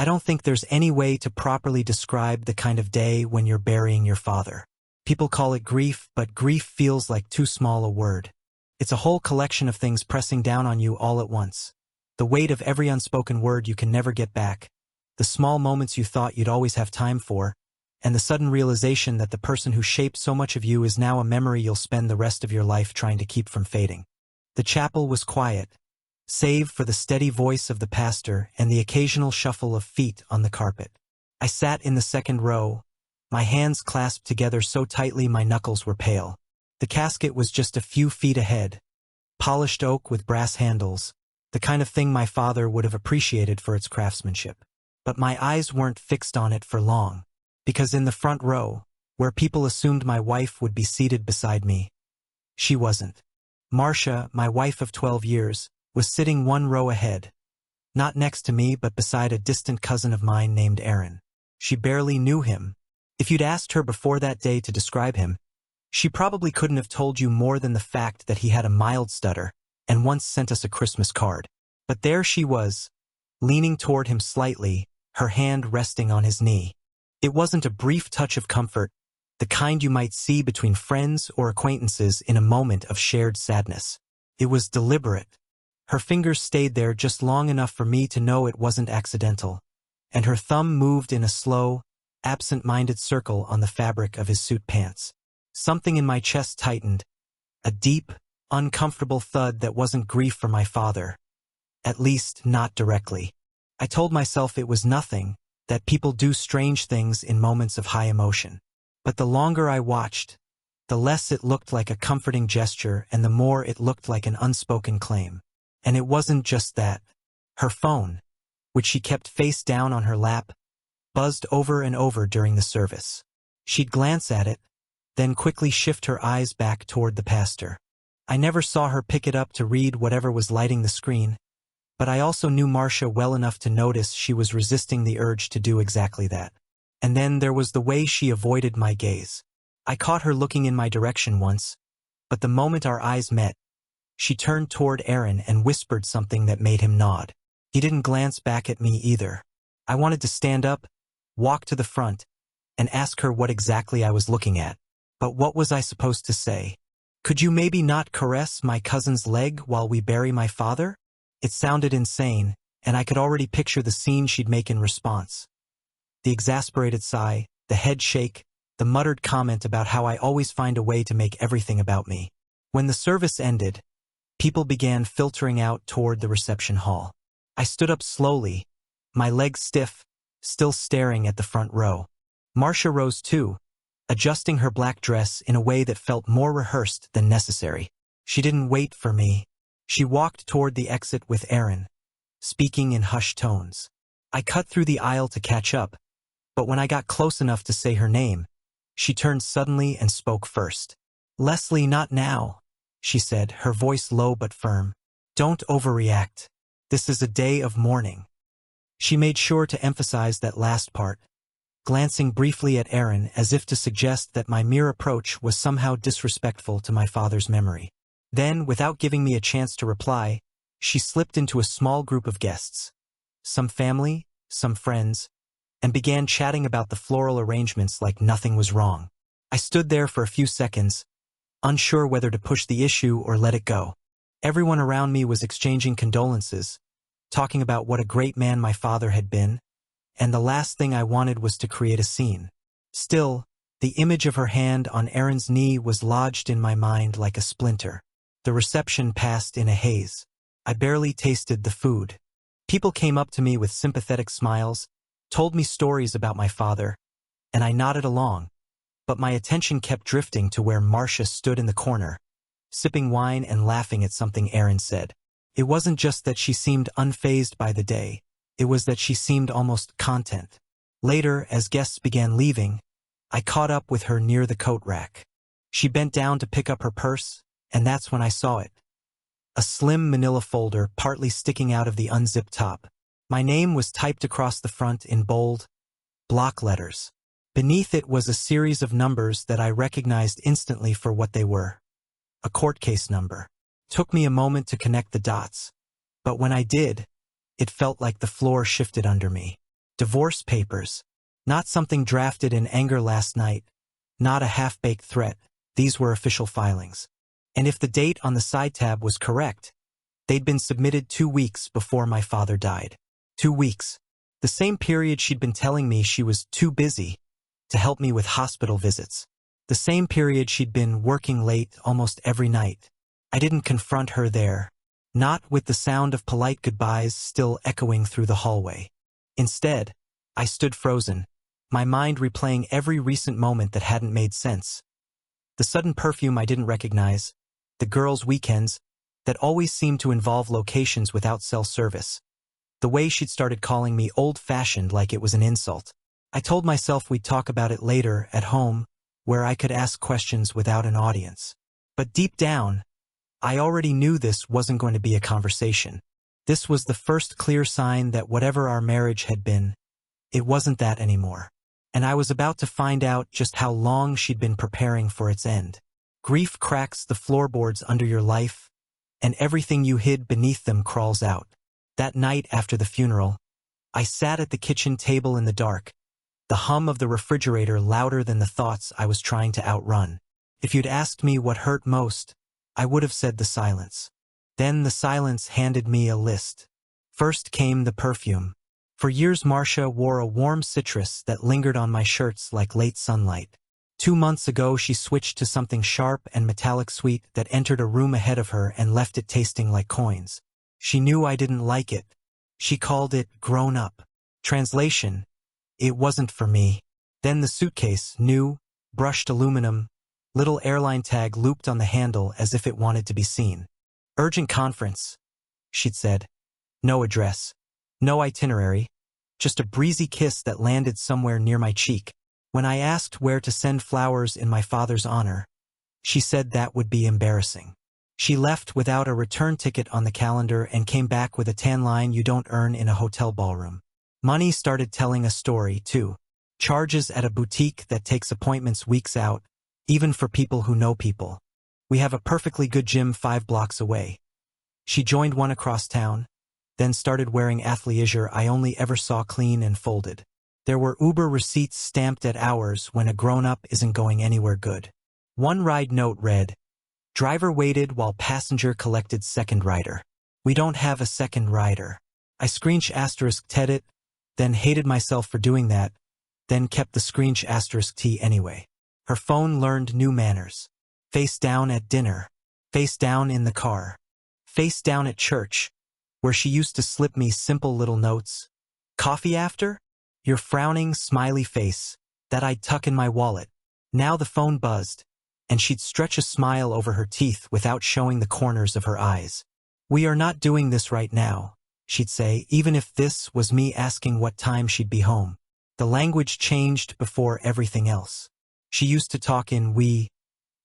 I don't think there's any way to properly describe the kind of day when you're burying your father. People call it grief, but grief feels like too small a word. It's a whole collection of things pressing down on you all at once. The weight of every unspoken word you can never get back, the small moments you thought you'd always have time for, and the sudden realization that the person who shaped so much of you is now a memory you'll spend the rest of your life trying to keep from fading. The chapel was quiet, save for the steady voice of the pastor and the occasional shuffle of feet on the carpet. I sat in the second row, my hands clasped together so tightly my knuckles were pale. The casket was just a few feet ahead, polished oak with brass handles, the kind of thing my father would have appreciated for its craftsmanship. But my eyes weren't fixed on it for long, because in the front row, where people assumed my wife would be seated beside me, she wasn't. Marcia, my wife of 12 years, was sitting one row ahead, not next to me but beside a distant cousin of mine named Aaron. She barely knew him. If you'd asked her before that day to describe him, she probably couldn't have told you more than the fact that he had a mild stutter and once sent us a Christmas card. But there she was, leaning toward him slightly, her hand resting on his knee. It wasn't a brief touch of comfort, the kind you might see between friends or acquaintances in a moment of shared sadness. It was deliberate. Her fingers stayed there just long enough for me to know it wasn't accidental, and her thumb moved in a slow, absent-minded circle on the fabric of his suit pants. Something in my chest tightened, a deep, uncomfortable thud that wasn't grief for my father. At least, not directly. I told myself it was nothing, that people do strange things in moments of high emotion. But the longer I watched, the less it looked like a comforting gesture and the more it looked like an unspoken claim. And it wasn't just that. Her phone, which she kept face down on her lap, buzzed over and over during the service. She'd glance at it, then quickly shift her eyes back toward the pastor. I never saw her pick it up to read whatever was lighting the screen, but I also knew Marcia well enough to notice she was resisting the urge to do exactly that. And then there was the way she avoided my gaze. I caught her looking in my direction once, but the moment our eyes met, she turned toward Aaron and whispered something that made him nod. He didn't glance back at me either. I wanted to stand up, walk to the front, and ask her what exactly I was looking at. But what was I supposed to say? Could you maybe not caress my cousin's leg while we bury my father? It sounded insane, and I could already picture the scene she'd make in response. The exasperated sigh, the head shake, the muttered comment about how I always find a way to make everything about me. When the service ended, people began filtering out toward the reception hall. I stood up slowly, my legs stiff, still staring at the front row. Marcia rose too, adjusting her black dress in a way that felt more rehearsed than necessary. She didn't wait for me. She walked toward the exit with Aaron, speaking in hushed tones. I cut through the aisle to catch up, but when I got close enough to say her name, she turned suddenly and spoke first. "Leslie, not now," she said, her voice low but firm. "Don't overreact. This is a day of mourning." She made sure to emphasize that last part, glancing briefly at Aaron as if to suggest that my mere approach was somehow disrespectful to my father's memory. Then, without giving me a chance to reply, she slipped into a small group of guests, some family, some friends, and began chatting about the floral arrangements like nothing was wrong. I stood there for a few seconds, unsure whether to push the issue or let it go. Everyone around me was exchanging condolences, talking about what a great man my father had been, and the last thing I wanted was to create a scene. Still, the image of her hand on Aaron's knee was lodged in my mind like a splinter. The reception passed in a haze. I barely tasted the food. People came up to me with sympathetic smiles, told me stories about my father, and I nodded along, but my attention kept drifting to where Marcia stood in the corner, sipping wine and laughing at something Aaron said. It wasn't just that she seemed unfazed by the day, it was that she seemed almost content. Later, as guests began leaving, I caught up with her near the coat rack. She bent down to pick up her purse, and that's when I saw it. A slim manila folder partly sticking out of the unzipped top. My name was typed across the front in bold, block letters. Beneath it was a series of numbers that I recognized instantly for what they were. A court case number. Took me a moment to connect the dots, but when I did, it felt like the floor shifted under me. Divorce papers. Not something drafted in anger last night. Not a half-baked threat. These were official filings. And if the date on the side tab was correct, they'd been submitted 2 weeks before my father died. 2 weeks. The same period she'd been telling me she was too busy to help me with hospital visits. The same period she'd been working late almost every night. I didn't confront her there, not with the sound of polite goodbyes still echoing through the hallway. Instead, I stood frozen, my mind replaying every recent moment that hadn't made sense. The sudden perfume I didn't recognize, the girls' weekends that always seemed to involve locations without cell service, the way she'd started calling me old-fashioned like it was an insult. I told myself we'd talk about it later at home, where I could ask questions without an audience. But deep down, I already knew this wasn't going to be a conversation. This was the first clear sign that whatever our marriage had been, it wasn't that anymore. And I was about to find out just how long she'd been preparing for its end. Grief cracks the floorboards under your life, and everything you hid beneath them crawls out. That night after the funeral, I sat at the kitchen table in the dark, the hum of the refrigerator louder than the thoughts I was trying to outrun. If you'd asked me what hurt most, I would have said the silence. Then the silence handed me a list. First came the perfume. For years Marcia wore a warm citrus that lingered on my shirts like late sunlight. 2 months ago she switched to something sharp and metallic sweet that entered a room ahead of her and left it tasting like coins. She knew I didn't like it. She called it grown up. Translation: it wasn't for me. Then the suitcase, new, brushed aluminum, little airline tag looped on the handle as if it wanted to be seen. Urgent conference, she'd said. No address. No itinerary. Just a breezy kiss that landed somewhere near my cheek. When I asked where to send flowers in my father's honor, she said that would be embarrassing. She left without a return ticket on the calendar and came back with a tan line you don't earn in a hotel ballroom. Money started telling a story, too. Charges at a boutique that takes appointments weeks out, even for people who know people. We have a perfectly good gym 5 blocks away. She joined one across town, then started wearing athleisure I only ever saw clean and folded. There were Uber receipts stamped at hours when a grown-up isn't going anywhere good. One ride note read, "Driver waited while passenger collected second rider." We don't have a second rider. I ****ed it, then hated myself for doing that, then kept the ***t anyway. Her phone learned new manners. Face down at dinner. Face down in the car. Face down at church, where she used to slip me simple little notes. Coffee after? Your frowning, smiley face, that I'd tuck in my wallet. Now the phone buzzed, and she'd stretch a smile over her teeth without showing the corners of her eyes. We are not doing this right now, she'd say, even if this was me asking what time she'd be home. The language changed before everything else. She used to talk in we,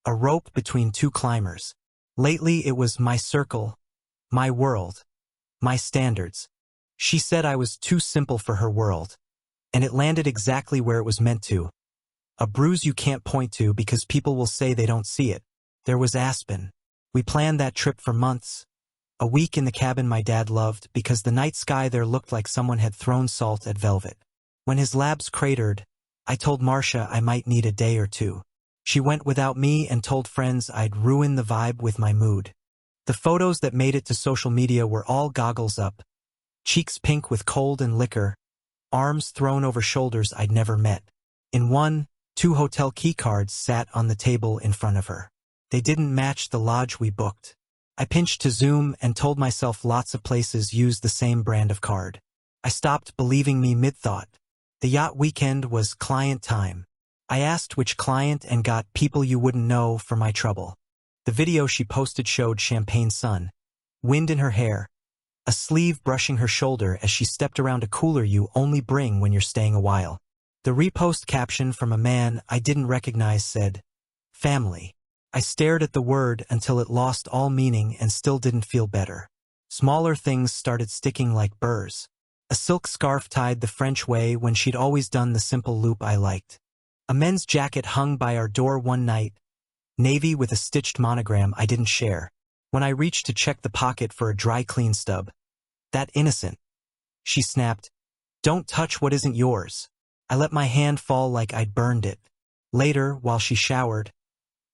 a rope between 2 climbers. Lately it was my circle, my world, my standards. She said I was too simple for her world, and it landed exactly where it was meant to. A bruise you can't point to because people will say they don't see it. There was Aspen. We planned that trip for months. A week in the cabin my dad loved because the night sky there looked like someone had thrown salt at velvet. When his labs cratered, I told Marcia I might need a day or 2. She went without me and told friends I'd ruin the vibe with my mood. The photos that made it to social media were all goggles up, cheeks pink with cold and liquor, arms thrown over shoulders I'd never met. In one, 2 hotel key cards sat on the table in front of her. They didn't match the lodge we booked. I pinched to zoom and told myself lots of places used the same brand of card. I stopped believing me mid-thought. The yacht weekend was client time. I asked which client and got people you wouldn't know for my trouble. The video she posted showed champagne sun, wind in her hair, a sleeve brushing her shoulder as she stepped around a cooler you only bring when you're staying a while. The repost caption from a man I didn't recognize said, "Family." I stared at the word until it lost all meaning and still didn't feel better. Smaller things started sticking like burrs. A silk scarf tied the French way when she'd always done the simple loop I liked. A men's jacket hung by our door one night, navy with a stitched monogram I didn't share. When I reached to check the pocket for a dry clean stub, "That innocent," she snapped, Don't touch what isn't yours. I let my hand fall like I'd burned it. Later, while she showered,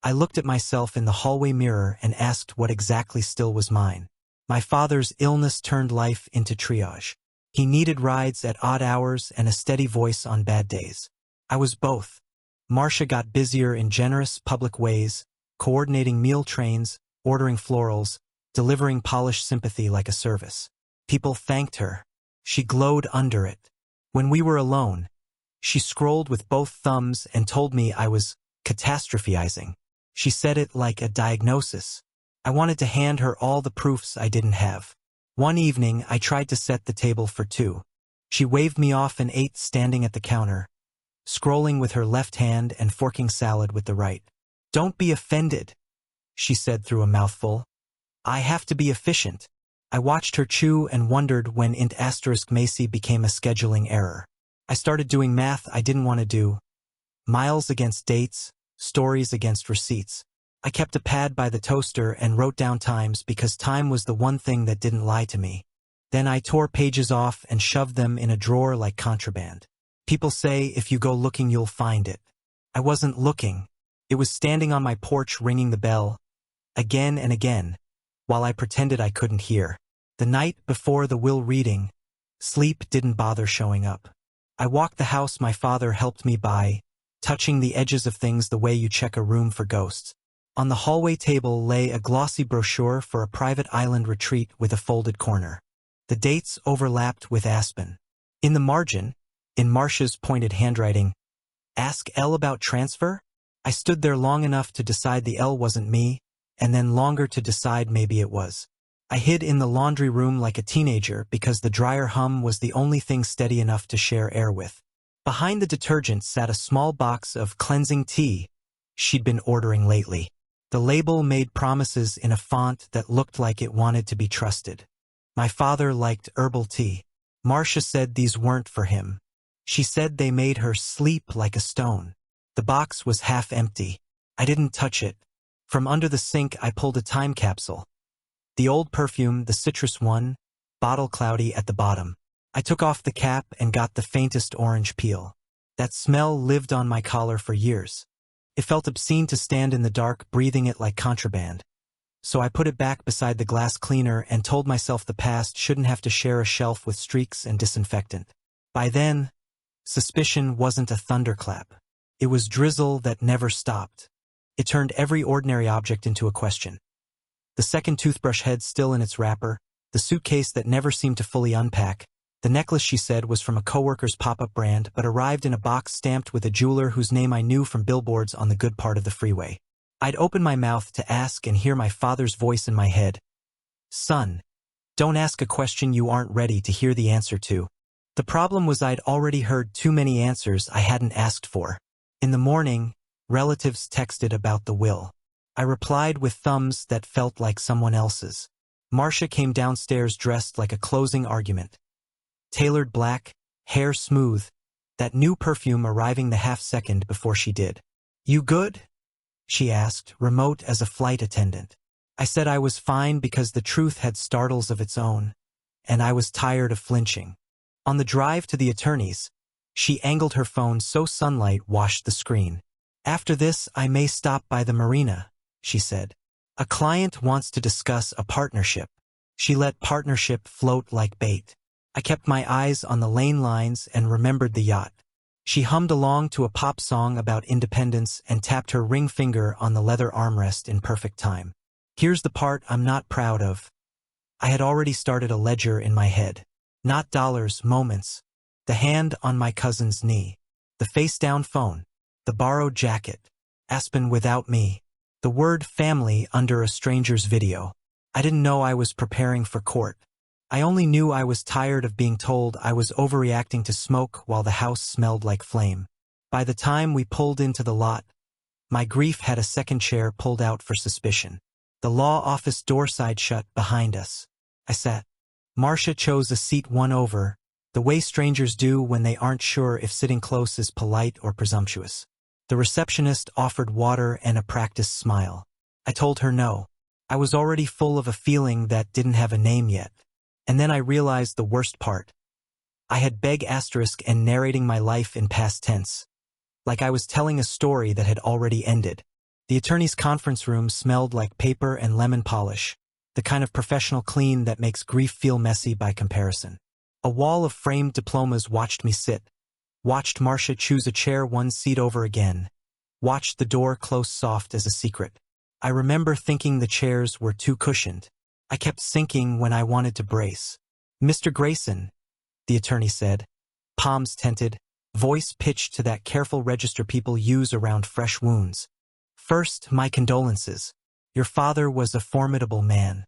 I looked at myself in the hallway mirror and asked what exactly still was mine. My father's illness turned life into triage. He needed rides at odd hours and a steady voice on bad days. I was both. Marcia got busier in generous public ways, coordinating meal trains, ordering florals, delivering polished sympathy like a service. People thanked her. She glowed under it. When we were alone, she scrolled with both thumbs and told me I was catastrophizing. She said it like a diagnosis. I wanted to hand her all the proofs I didn't have. One evening, I tried to set the table for two. She waved me off and ate standing at the counter, scrolling with her left hand and forking salad with the right. "Don't be offended," she said through a mouthful. "I have to be efficient." I watched her chew and wondered when int asterisk Macy became a scheduling error. I started doing math I didn't want to do. Miles against dates, stories against receipts. I kept a pad by the toaster and wrote down times because time was the one thing that didn't lie to me. Then I tore pages off and shoved them in a drawer like contraband. People say if you go looking you'll find it. I wasn't looking. It was standing on my porch ringing the bell, again and again, while I pretended I couldn't hear. The night before the will reading, sleep didn't bother showing up. I walked the house my father helped me buy, touching the edges of things the way you check a room for ghosts. On the hallway table lay a glossy brochure for a private island retreat with a folded corner. The dates overlapped with Aspen. In the margin, in Marcia's pointed handwriting, "Ask L about transfer?" I stood there long enough to decide the L wasn't me, and then longer to decide maybe it was. I hid in the laundry room like a teenager because the dryer hum was the only thing steady enough to share air with. Behind the detergent sat a small box of cleansing tea she'd been ordering lately. The label made promises in a font that looked like it wanted to be trusted. My father liked herbal tea. Marcia said these weren't for him. She said they made her sleep like a stone. The box was half empty. I didn't touch it. From under the sink I pulled a time capsule. The old perfume, the citrus one, bottle cloudy at the bottom. I took off the cap and got the faintest orange peel. That smell lived on my collar for years. It felt obscene to stand in the dark breathing it like contraband. So I put it back beside the glass cleaner and told myself the past shouldn't have to share a shelf with streaks and disinfectant. By then, suspicion wasn't a thunderclap. It was drizzle that never stopped. It turned every ordinary object into a question. The second toothbrush head still in its wrapper, the suitcase that never seemed to fully unpack. The necklace, she said, was from a coworker's pop-up brand, but arrived in a box stamped with a jeweler whose name I knew from billboards on the good part of the freeway. I'd open my mouth to ask and hear my father's voice in my head. "Son, don't ask a question you aren't ready to hear the answer to." The problem was I'd already heard too many answers I hadn't asked for. In the morning, relatives texted about the will. I replied with thumbs that felt like someone else's. Marcia came downstairs dressed like a closing argument. Tailored black, hair smooth, that new perfume arriving the half-second before she did. "You good?" she asked, remote as a flight attendant. I said I was fine because the truth had startles of its own, and I was tired of flinching. On the drive to the attorney's, she angled her phone so sunlight washed the screen. "After this, I may stop by the marina," she said. "A client wants to discuss a partnership." She let partnership float like bait. I kept my eyes on the lane lines and remembered the yacht. She hummed along to a pop song about independence and tapped her ring finger on the leather armrest in perfect time. Here's the part I'm not proud of. I had already started a ledger in my head. Not dollars, moments. The hand on my cousin's knee. The face-down phone. The borrowed jacket. Aspen without me. The word family under a stranger's video. I didn't know I was preparing for court. I only knew I was tired of being told I was overreacting to smoke while the house smelled like flame. By the time we pulled into the lot, my grief had a second chair pulled out for suspicion. The law office door side shut behind us. I sat. Marcia chose a seat one over, the way strangers do when they aren't sure if sitting close is polite or presumptuous. The receptionist offered water and a practiced smile. I told her no. I was already full of a feeling that didn't have a name yet. And then I realized the worst part. I had beg asterisk and narrating my life in past tense, like I was telling a story that had already ended. The attorney's conference room smelled like paper and lemon polish, the kind of professional clean that makes grief feel messy by comparison. A wall of framed diplomas watched me sit, watched Marcia choose a chair one seat over again, watched the door close soft as a secret. I remember thinking the chairs were too cushioned. I kept sinking when I wanted to brace. "Mr. Grayson," the attorney said, palms tented, voice pitched to that careful register people use around fresh wounds. "First, my condolences. Your father was a formidable man."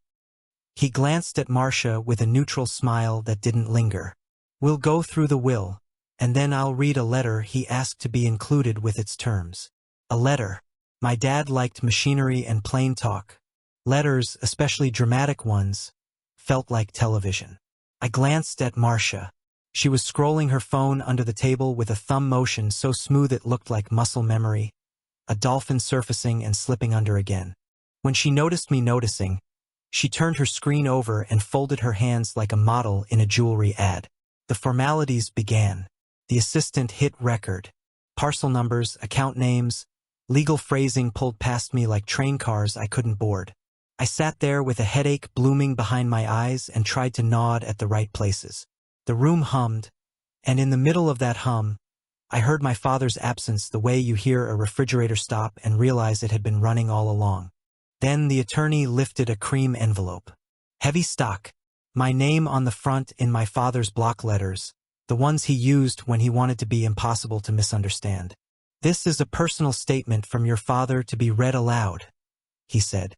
He glanced at Marcia with a neutral smile that didn't linger. "We'll go through the will, and then I'll read a letter he asked to be included with its terms." A letter. My dad liked machinery and plain talk. Letters, especially dramatic ones, felt like television. I glanced at Marcia. She was scrolling her phone under the table with a thumb motion so smooth it looked like muscle memory, a dolphin surfacing and slipping under again. When she noticed me noticing, she turned her screen over and folded her hands like a model in a jewelry ad. The formalities began. The assistant hit record. Parcel numbers, account names, legal phrasing pulled past me like train cars I couldn't board. I sat there with a headache blooming behind my eyes and tried to nod at the right places. The room hummed, and in the middle of that hum, I heard my father's absence the way you hear a refrigerator stop and realize it had been running all along. Then the attorney lifted a cream envelope. Heavy stock. My name on the front in my father's block letters, the ones he used when he wanted to be impossible to misunderstand. "This is a personal statement from your father to be read aloud," he said.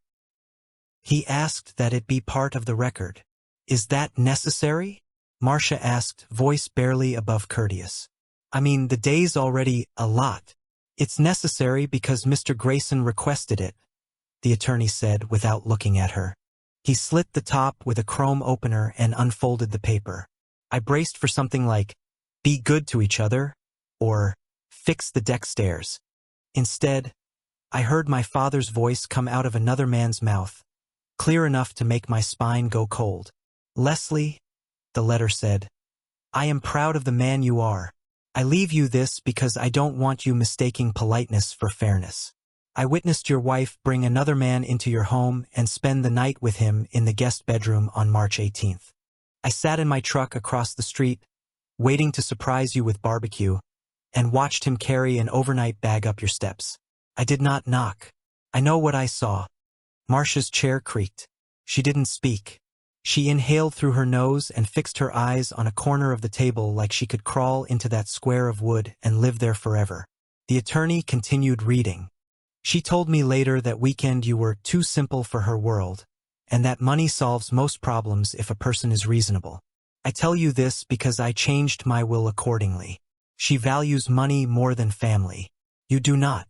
He asked that it be part of the record. "Is that necessary?" Marcia asked, voice barely above courteous. "I mean, the day's already a lot." "It's necessary because Mr. Grayson requested it," the attorney said without looking at her. He slit the top with a chrome opener and unfolded the paper. I braced for something like, "Be good to each other," or "Fix the deck stairs." Instead, I heard my father's voice come out of another man's mouth, clear enough to make my spine go cold. "Leslie," the letter said, "I am proud of the man you are. I leave you this because I don't want you mistaking politeness for fairness. I witnessed your wife bring another man into your home and spend the night with him in the guest bedroom on March 18th. I sat in my truck across the street, waiting to surprise you with barbecue, and watched him carry an overnight bag up your steps. I did not knock. I know what I saw." Marcia's chair creaked. She didn't speak. She inhaled through her nose and fixed her eyes on a corner of the table like she could crawl into that square of wood and live there forever. The attorney continued reading. "She told me later that weekend you were too simple for her world, and that money solves most problems if a person is reasonable. I tell you this because I changed my will accordingly. She values money more than family. You do not."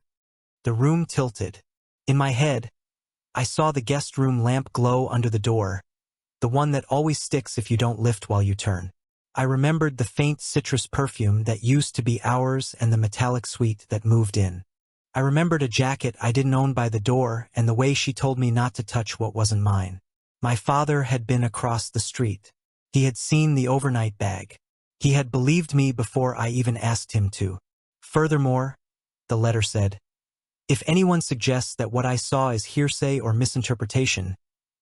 The room tilted. In my head, I saw the guest room lamp glow under the door, the one that always sticks if you don't lift while you turn. I remembered the faint citrus perfume that used to be ours and the metallic suite that moved in. I remembered a jacket I didn't own by the door and the way she told me not to touch what wasn't mine. My father had been across the street. He had seen the overnight bag. He had believed me before I even asked him to. Furthermore, the letter said, "If anyone suggests that what I saw is hearsay or misinterpretation,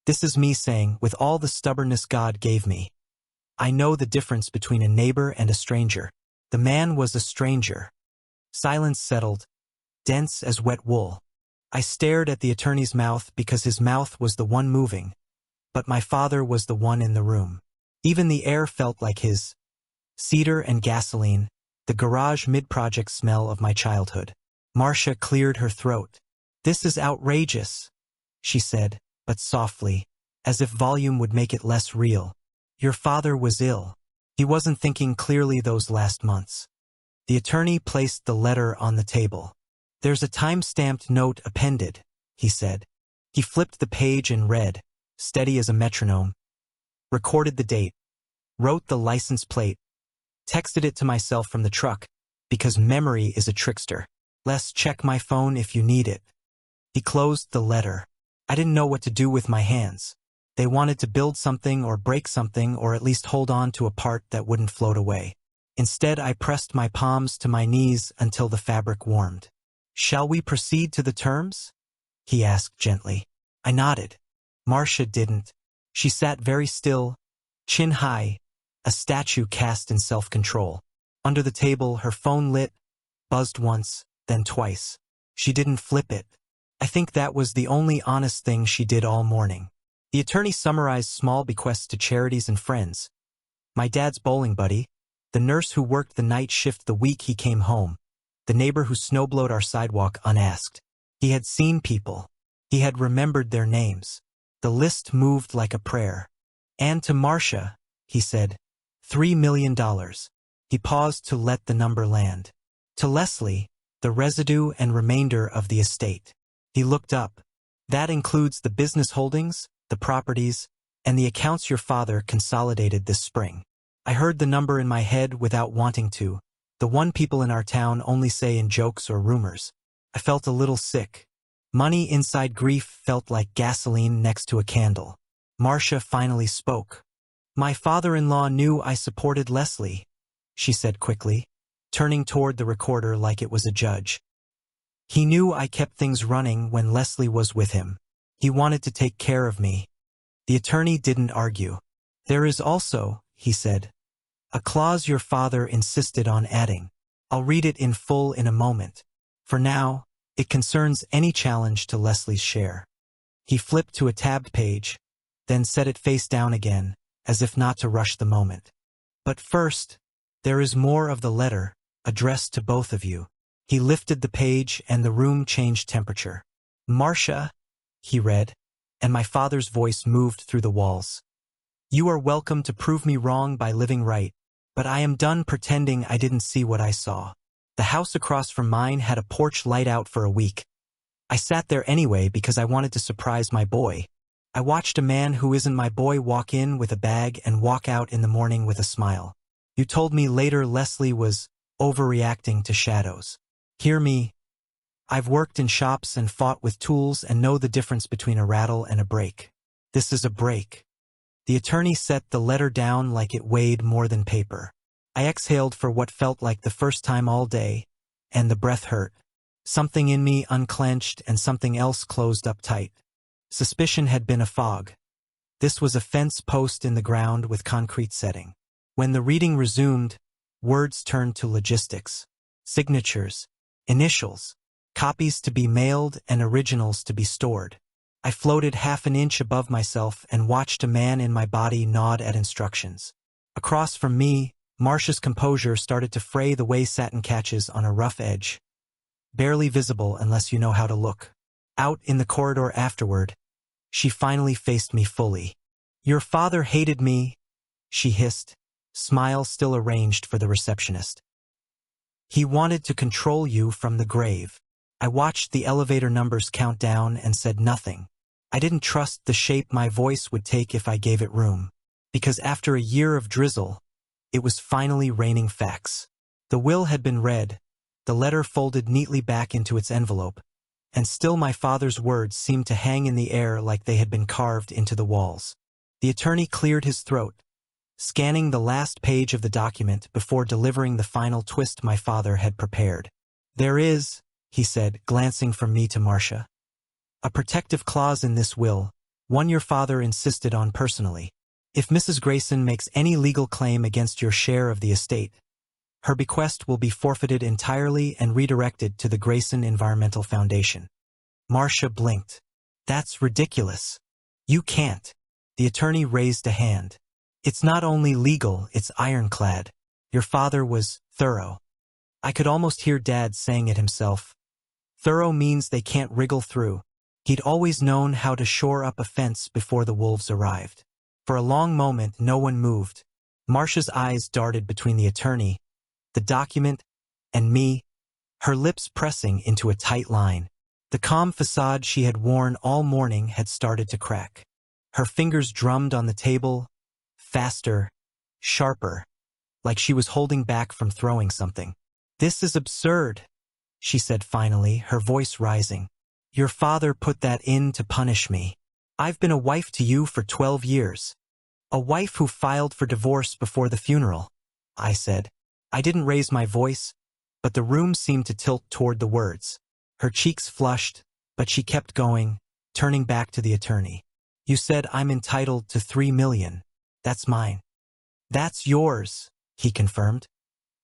this is me saying, with all the stubbornness God gave me, I know the difference between a neighbor and a stranger." The man was a stranger. Silence settled, dense as wet wool. I stared at the attorney's mouth because his mouth was the one moving, but my father was the one in the room. Even the air felt like his. Cedar and gasoline, the garage mid-project smell of my childhood. Marcia cleared her throat. "This is outrageous," she said, but softly, as if volume would make it less real. "Your father was ill. He wasn't thinking clearly those last months." The attorney placed the letter on the table. "There's a time-stamped note appended," he said. He flipped the page and read, steady as a metronome. "Recorded the date. Wrote the license plate. Texted it to myself from the truck, because memory is a trickster. Let's check my phone if you need it." He closed the letter. I didn't know what to do with my hands. They wanted to build something or break something or at least hold on to a part that wouldn't float away. Instead, I pressed my palms to my knees until the fabric warmed. "Shall we proceed to the terms?" he asked gently. I nodded. Marcia didn't. She sat very still, chin high, a statue cast in self-control. Under the table, her phone lit, buzzed once, then twice. She didn't flip it. I think that was the only honest thing she did all morning. The attorney summarized small bequests to charities and friends. My dad's bowling buddy, the nurse who worked the night shift the week he came home, the neighbor who snowblowed our sidewalk unasked. He had seen people. He had remembered their names. The list moved like a prayer. "And to Marcia," he said, $3 million. He paused to let the number land. "To Leslie, the residue and remainder of the estate." He looked up. "That includes the business holdings, the properties, and the accounts your father consolidated this spring." I heard the number in my head without wanting to, the one people in our town only say in jokes or rumors. I felt a little sick. Money inside grief felt like gasoline next to a candle. Marcia finally spoke. "My father-in-law knew I supported Leslie," she said quickly, turning toward the recorder like it was a judge. "He knew I kept things running when Leslie was with him. He wanted to take care of me." The attorney didn't argue. "There is also," he said, "a clause your father insisted on adding. I'll read it in full in a moment. For now, it concerns any challenge to Leslie's share." He flipped to a tabbed page, then set it face down again, as if not to rush the moment. "But first, there is more of the letter, addressed to both of you." He lifted the page and the room changed temperature. "Marcia," he read, and my father's voice moved through the walls. "You are welcome to prove me wrong by living right, but I am done pretending I didn't see what I saw. The house across from mine had a porch light out for a week. I sat there anyway because I wanted to surprise my boy. I watched a man who isn't my boy walk in with a bag and walk out in the morning with a smile. You told me later Leslie was overreacting to shadows. Hear me. I've worked in shops and fought with tools and know the difference between a rattle and a break. This is a break." The attorney set the letter down like it weighed more than paper. I exhaled for what felt like the first time all day, and the breath hurt. Something in me unclenched and something else closed up tight. Suspicion had been a fog. This was a fence post in the ground with concrete setting. When the reading resumed, words turned to logistics. Signatures, initials, copies to be mailed and originals to be stored. I floated half an inch above myself and watched a man in my body nod at instructions. Across from me, Marcia's composure started to fray the way satin catches on a rough edge. Barely visible unless you know how to look. Out in the corridor afterward, she finally faced me fully. "Your father hated me," she hissed, smile still arranged for the receptionist. "He wanted to control you from the grave." I watched the elevator numbers count down and said nothing. I didn't trust the shape my voice would take if I gave it room. Because after a year of drizzle, it was finally raining facts. The will had been read, the letter folded neatly back into its envelope, and still my father's words seemed to hang in the air like they had been carved into the walls. The attorney cleared his throat, scanning the last page of the document before delivering the final twist my father had prepared. "There is," he said, glancing from me to Marcia, "a protective clause in this will, one your father insisted on personally. If Mrs. Grayson makes any legal claim against your share of the estate, her bequest will be forfeited entirely and redirected to the Grayson Environmental Foundation." Marcia blinked. "That's ridiculous. You can't." The attorney raised a hand. "It's not only legal, it's ironclad. Your father was thorough." I could almost hear Dad saying it himself. Thorough means they can't wriggle through. He'd always known how to shore up a fence before the wolves arrived. For a long moment, no one moved. Marcia's eyes darted between the attorney, the document, and me, her lips pressing into a tight line. The calm facade she had worn all morning had started to crack. Her fingers drummed on the table, faster, sharper, like she was holding back from throwing something. "This is absurd," she said finally, her voice rising. "Your father put that in to punish me." I've been a wife to you for 12 years. A wife who filed for divorce before the funeral, I said. I didn't raise my voice, but the room seemed to tilt toward the words. Her cheeks flushed, but she kept going, turning back to the attorney. You said I'm entitled to 3 million. That's mine. That's yours, he confirmed.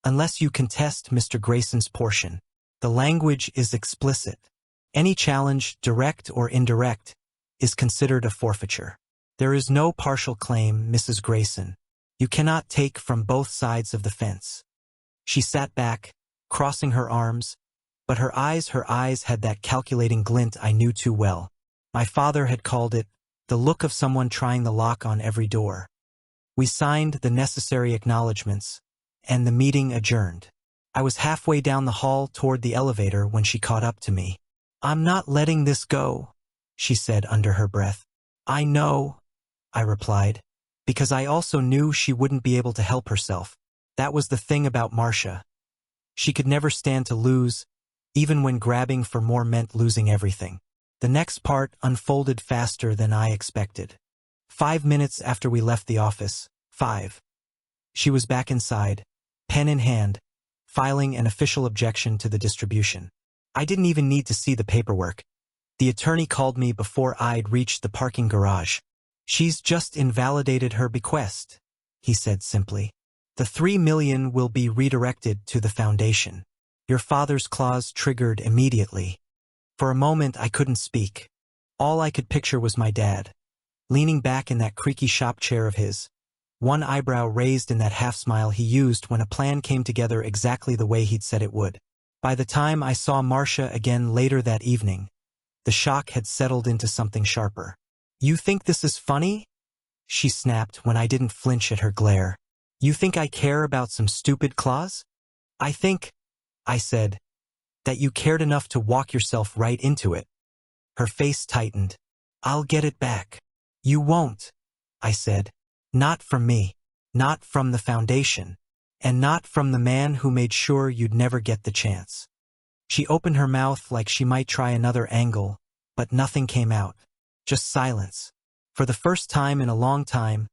Unless you contest Mr. Grayson's portion. The language is explicit. Any challenge, direct or indirect, is considered a forfeiture. There is no partial claim, Mrs. Grayson. You cannot take from both sides of the fence. She sat back, crossing her arms, but her eyes had that calculating glint I knew too well. My father had called it the look of someone trying the lock on every door. We signed the necessary acknowledgments, and the meeting adjourned. I was halfway down the hall toward the elevator when she caught up to me. I'm not letting this go, she said under her breath. I know, I replied, because I also knew she wouldn't be able to help herself. That was the thing about Marcia. She could never stand to lose, even when grabbing for more meant losing everything. The next part unfolded faster than I expected. 5 minutes after we left the office, 5. She was back inside, pen in hand, filing an official objection to the distribution. I didn't even need to see the paperwork. The attorney called me before I'd reached the parking garage. She's just invalidated her bequest, he said simply. The 3 million will be redirected to the foundation. Your father's clause triggered immediately. For a moment I couldn't speak. All I could picture was my dad, leaning back in that creaky shop chair of his, one eyebrow raised in that half-smile he used when a plan came together exactly the way he'd said it would. By the time I saw Marcia again later that evening, the shock had settled into something sharper. You think this is funny? She snapped when I didn't flinch at her glare. You think I care about some stupid clause? I think, I said, that you cared enough to walk yourself right into it. Her face tightened. I'll get it back. You won't, I said. Not from me, not from the foundation, and not from the man who made sure you'd never get the chance. She opened her mouth like she might try another angle, but nothing came out. Just silence. For the first time in a long time,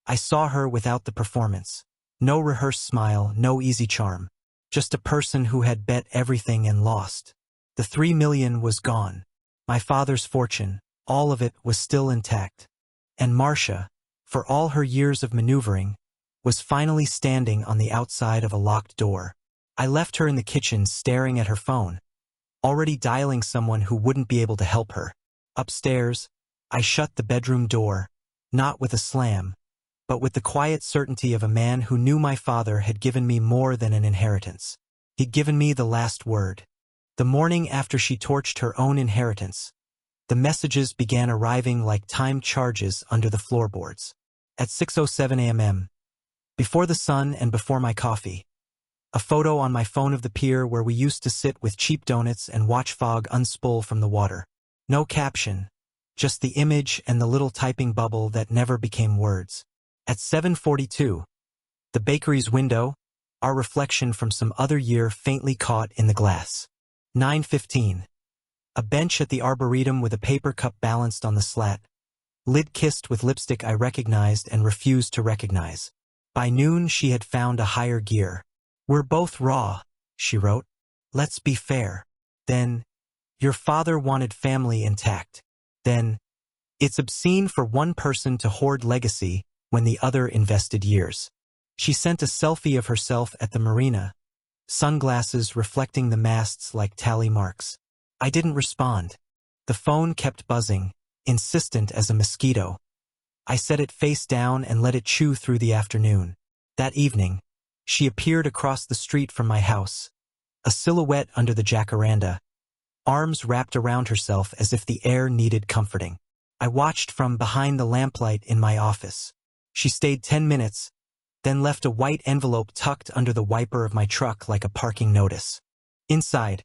I saw her without the performance. No rehearsed smile, no easy charm. Just a person who had bet everything and lost. The 3 million was gone. My father's fortune, all of it was still intact. And Marcia, for all her years of maneuvering, was finally standing on the outside of a locked door. I left her in the kitchen staring at her phone, already dialing someone who wouldn't be able to help her. Upstairs, I shut the bedroom door, not with a slam, but with the quiet certainty of a man who knew my father had given me more than an inheritance. He'd given me the last word. The morning after she torched her own inheritance, the messages began arriving like timed charges under the floorboards. At 6:07 a.m., before the sun and before my coffee, a photo on my phone of the pier where we used to sit with cheap donuts and watch fog unspool from the water. No caption, just the image and the little typing bubble that never became words. At 7:42, the bakery's window, our reflection from some other year faintly caught in the glass. 9:15. A bench at the arboretum with a paper cup balanced on the slat, lid kissed with lipstick I recognized and refused to recognize. By noon she had found a higher gear. We're both raw, she wrote. Let's be fair. Then, your father wanted family intact. Then, it's obscene for one person to hoard legacy when the other invested years. She sent a selfie of herself at the marina, sunglasses reflecting the masts like tally marks. I didn't respond. The phone kept buzzing, insistent as a mosquito. I set it face down and let it chew through the afternoon. That evening, she appeared across the street from my house, a silhouette under the jacaranda, arms wrapped around herself as if the air needed comforting. I watched from behind the lamplight in my office. She stayed 10 minutes, then left a white envelope tucked under the wiper of my truck like a parking notice. Inside,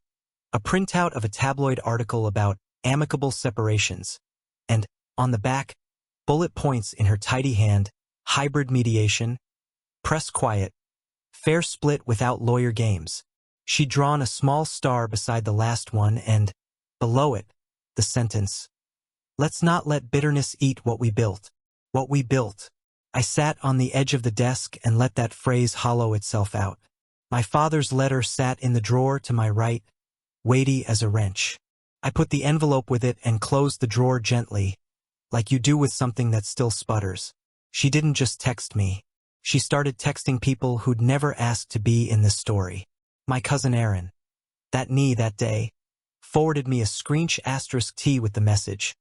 a printout of a tabloid article about amicable separations, and, on the back, bullet points in her tidy hand, hybrid mediation, press quiet, fair split without lawyer games. She'd drawn a small star beside the last one and, below it, the sentence, Let's not let bitterness eat what we built. What we built. I sat on the edge of the desk and let that phrase hollow itself out. My father's letter sat in the drawer to my right, weighty as a wrench. I put the envelope with it and closed the drawer gently, like you do with something that still sputters. She didn't just text me. She started texting people who'd never asked to be in this story. My cousin Aaron, that day, forwarded me a screech *T with the message.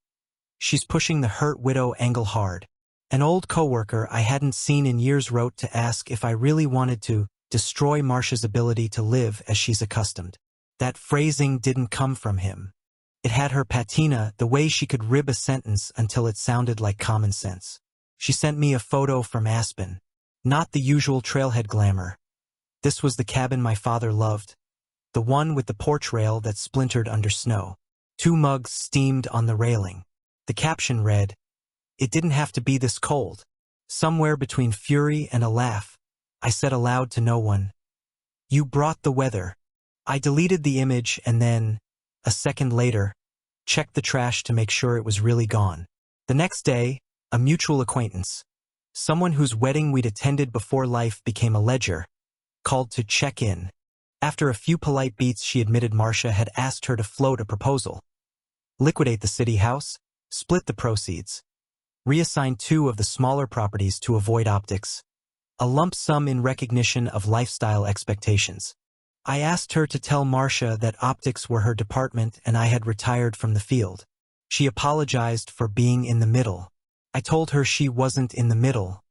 She's pushing the hurt widow angle hard. An old coworker I hadn't seen in years wrote to ask if I really wanted to destroy Marcia's ability to live as she's accustomed. That phrasing didn't come from him. It had her patina, the way she could rib a sentence until it sounded like common sense. She sent me a photo from Aspen. Not the usual trailhead glamour. This was the cabin my father loved. The one with the porch rail that splintered under snow. 2 mugs steamed on the railing. The caption read, "It didn't have to be this cold." Somewhere between fury and a laugh, I said aloud to no one, "You brought the weather." I deleted the image and then, a second later, checked the trash to make sure it was really gone. The next day, a mutual acquaintance, someone whose wedding we'd attended before life became a ledger, called to check in. After a few polite beats, she admitted Marcia had asked her to float a proposal. Liquidate the city house, split the proceeds, reassign 2 of the smaller properties to avoid optics, a lump sum in recognition of lifestyle expectations. I asked her to tell Marcia that optics were her department and I had retired from the field. She apologized for being in the middle. I told her she wasn't in the middle.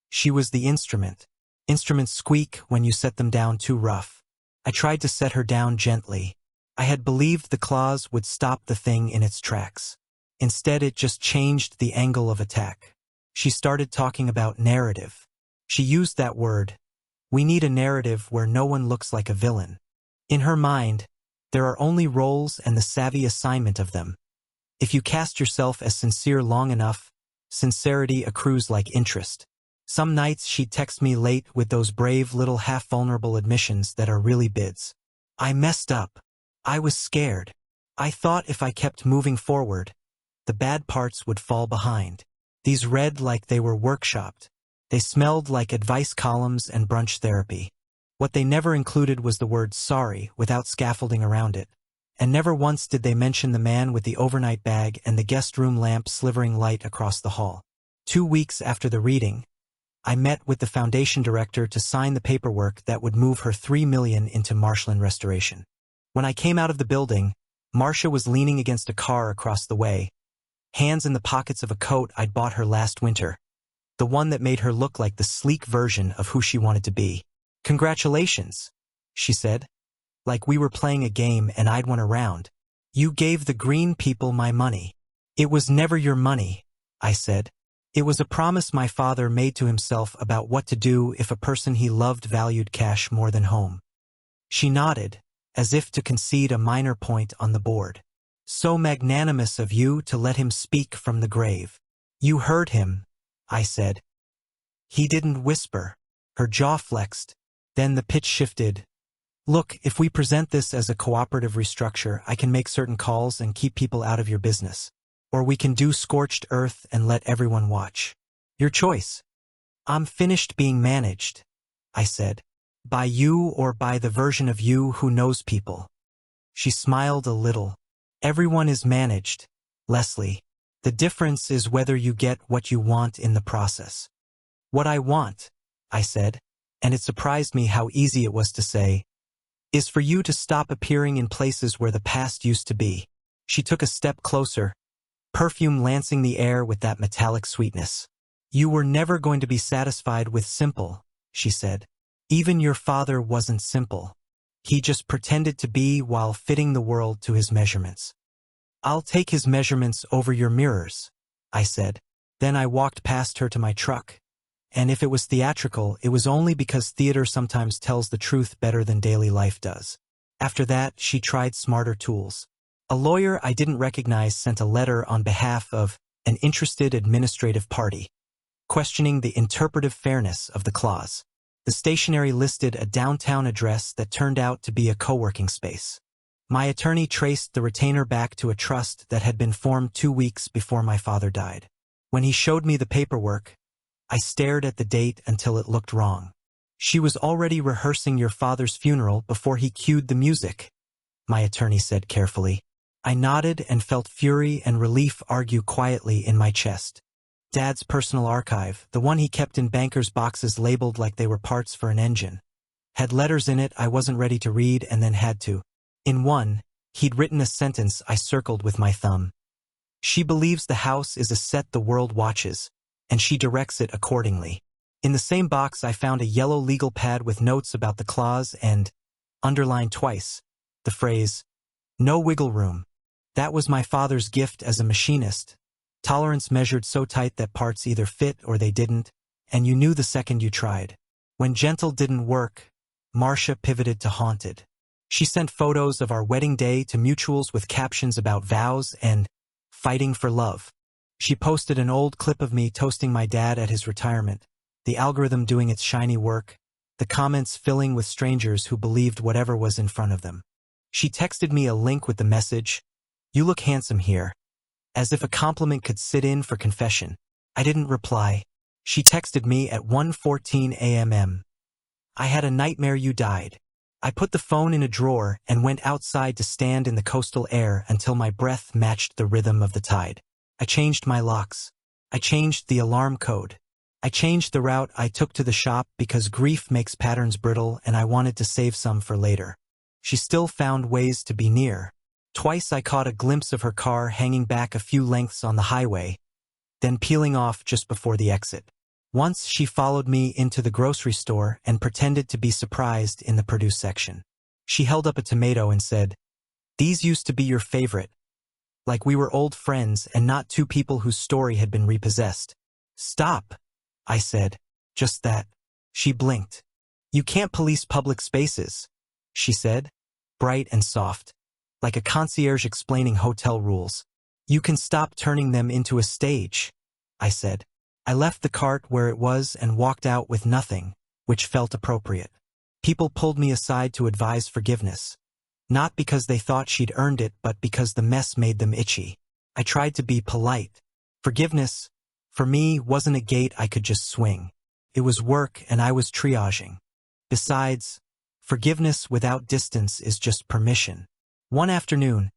She was the instrument. Instruments squeak when you set them down too rough. I tried to set her down gently. I had believed the clause would stop the thing in its tracks. Instead, it just changed the angle of attack. She started talking about narrative. She used that word. We need a narrative where no one looks like a villain. In her mind, there are only roles and the savvy assignment of them. If you cast yourself as sincere long enough, sincerity accrues like interest. Some nights she'd text me late with those brave little half-vulnerable admissions that are really bids. I messed up. I was scared. I thought if I kept moving forward, the bad parts would fall behind. These read like they were workshopped. They smelled like advice columns and brunch therapy. What they never included was the word sorry without scaffolding around it. And never once did they mention the man with the overnight bag and the guest room lamp slivering light across the hall. 2 weeks after the reading, I met with the foundation director to sign the paperwork that would move her $3 million into Marshland Restoration. When I came out of the building, Marcia was leaning against a car across the way, hands in the pockets of a coat I'd bought her last winter, the one that made her look like the sleek version of who she wanted to be. "Congratulations," she said, like we were playing a game and I'd won a round. "You gave the green people my money." "It was never your money," I said. "It was a promise my father made to himself about what to do if a person he loved valued cash more than home." She nodded, as if to concede a minor point on the board. "So magnanimous of you to let him speak from the grave." "You heard him," I said. "He didn't whisper." Her jaw flexed. Then the pitch shifted. "Look, if we present this as a cooperative restructure, I can make certain calls and keep people out of your business. Or we can do scorched earth and let everyone watch. Your choice." "I'm finished being managed," I said. "By you or by the version of you who knows people." She smiled a little. "Everyone is managed, Leslie. The difference is whether you get what you want in the process." "What I want," I said, and it surprised me how easy it was to say, "is for you to stop appearing in places where the past used to be." She took a step closer, perfume lancing the air with that metallic sweetness. "You were never going to be satisfied with simple," she said. "Even your father wasn't simple. He just pretended to be while fitting the world to his measurements." "I'll take his measurements over your mirrors," I said. Then I walked past her to my truck. And if it was theatrical, it was only because theater sometimes tells the truth better than daily life does. After that, she tried smarter tools. A lawyer I didn't recognize sent a letter on behalf of an interested administrative party, questioning the interpretive fairness of the clause. The stationery listed a downtown address that turned out to be a co-working space. My attorney traced the retainer back to a trust that had been formed 2 weeks before my father died. When he showed me the paperwork, I stared at the date until it looked wrong. She was already rehearsing your father's funeral before he cued the music, my attorney said carefully. I nodded and felt fury and relief argue quietly in my chest. Dad's personal archive, the one he kept in bankers' boxes labeled like they were parts for an engine, had letters in it I wasn't ready to read and then had to. In one, he'd written a sentence I circled with my thumb. She believes the house is a set the world watches, and she directs it accordingly. In the same box I found a yellow legal pad with notes about the clause and, underlined twice, the phrase, "No wiggle room." That was my father's gift as a machinist. Tolerance measured so tight that parts either fit or they didn't, and you knew the second you tried. When gentle didn't work, Marcia pivoted to haunted. She sent photos of our wedding day to mutuals with captions about vows and fighting for love. She posted an old clip of me toasting my dad at his retirement, the algorithm doing its shiny work, the comments filling with strangers who believed whatever was in front of them. She texted me a link with the message, "You look handsome here," as if a compliment could sit in for confession. I didn't reply. She texted me at 1:14 a.m. "I had a nightmare you died." I put the phone in a drawer and went outside to stand in the coastal air until my breath matched the rhythm of the tide. I changed my locks. I changed the alarm code. I changed the route I took to the shop because grief makes patterns brittle and I wanted to save some for later. She still found ways to be near. Twice I caught a glimpse of her car hanging back a few lengths on the highway, then peeling off just before the exit. Once she followed me into the grocery store and pretended to be surprised in the produce section. She held up a tomato and said, "These used to be your favorite," like we were old friends and not two people whose story had been repossessed. "Stop," I said. "Just that." She blinked. "You can't police public spaces," she said, bright and soft, like a concierge explaining hotel rules. "You can stop turning them into a stage," I said. I left the cart where it was and walked out with nothing, which felt appropriate. People pulled me aside to advise forgiveness. Not because they thought she'd earned it, but because the mess made them itchy. I tried to be polite. Forgiveness, for me, wasn't a gate I could just swing. It was work and I was triaging. Besides, forgiveness without distance is just permission. One afternoon,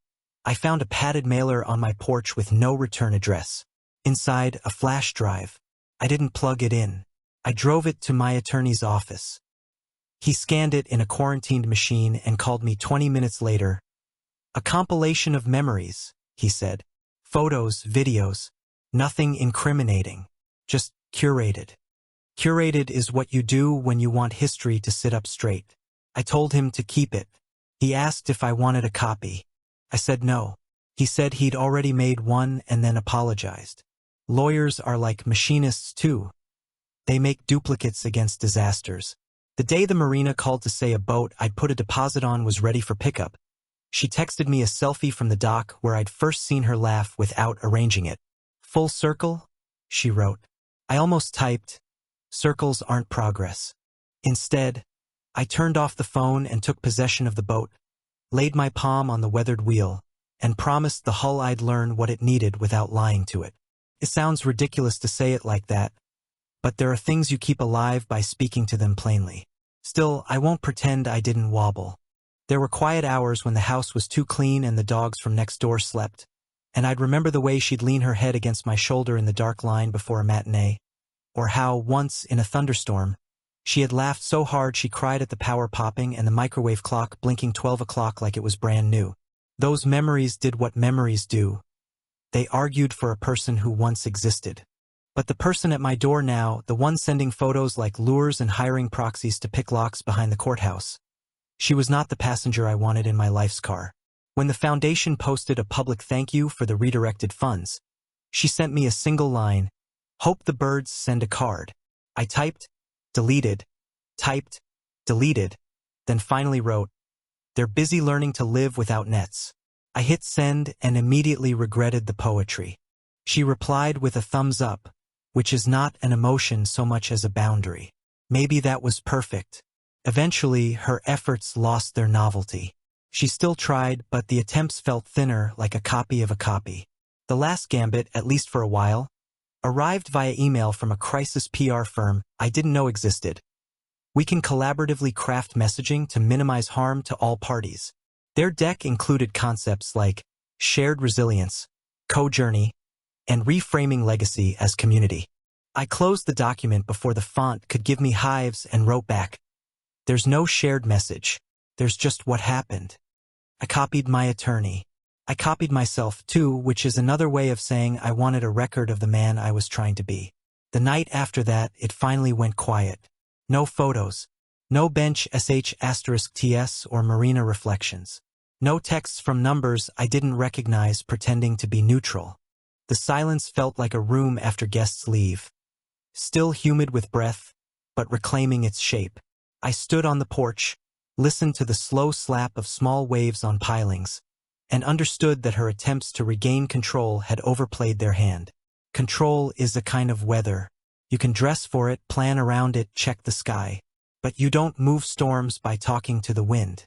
I found a padded mailer on my porch with no return address. Inside, a flash drive. I didn't plug it in. I drove it to my attorney's office. He scanned it in a quarantined machine and called me 20 minutes later. "A compilation of memories," he said. "Photos, videos, nothing incriminating. Just curated." Curated is what you do when you want history to sit up straight. I told him to keep it. He asked if I wanted a copy. I said no. He said he'd already made one and then apologized. Lawyers are like machinists too. They make duplicates against disasters. The day the marina called to say a boat I'd put a deposit on was ready for pickup, she texted me a selfie from the dock where I'd first seen her laugh without arranging it. "Full circle?" she wrote. I almost typed, "Circles aren't progress." Instead, I turned off the phone and took possession of the boat, laid my palm on the weathered wheel, and promised the hull I'd learn what it needed without lying to it. It sounds ridiculous to say it like that, but there are things you keep alive by speaking to them plainly. Still, I won't pretend I didn't wobble. There were quiet hours when the house was too clean and the dogs from next door slept, and I'd remember the way she'd lean her head against my shoulder in the dark line before a matinee, or how, once in a thunderstorm, she had laughed so hard she cried at the power popping and the microwave clock blinking 12 o'clock like it was brand new. Those memories did what memories do. They argued for a person who once existed. But the person at my door now, the one sending photos like lures and hiring proxies to pick locks behind the courthouse, she was not the passenger I wanted in my life's car. When the foundation posted a public thank you for the redirected funds, she sent me a single line, "Hope the birds send a card." I typed, deleted, typed, deleted, then finally wrote, "They're busy learning to live without nets." I hit send and immediately regretted the poetry. She replied with a thumbs up, which is not an emotion so much as a boundary. Maybe that was perfect. Eventually, her efforts lost their novelty. She still tried, but the attempts felt thinner, like a copy of a copy. The last gambit, at least for a while, arrived via email from a crisis PR firm I didn't know existed. We can collaboratively craft messaging to minimize harm to all parties. Their deck included concepts like shared resilience, co-journey, and reframing legacy as community. I closed the document before the font could give me hives and wrote back, "There's no shared message. There's just what happened." I copied my attorney. I copied myself too, which is another way of saying I wanted a record of the man I was trying to be. The night after that, it finally went quiet. No photos. No bench sh*ts or marina reflections. No texts from numbers I didn't recognize pretending to be neutral. The silence felt like a room after guests leave. Still humid with breath, but reclaiming its shape. I stood on the porch, listened to the slow slap of small waves on pilings, and understood that her attempts to regain control had overplayed their hand. Control is a kind of weather. You can dress for it, plan around it, check the sky. But you don't move storms by talking to the wind.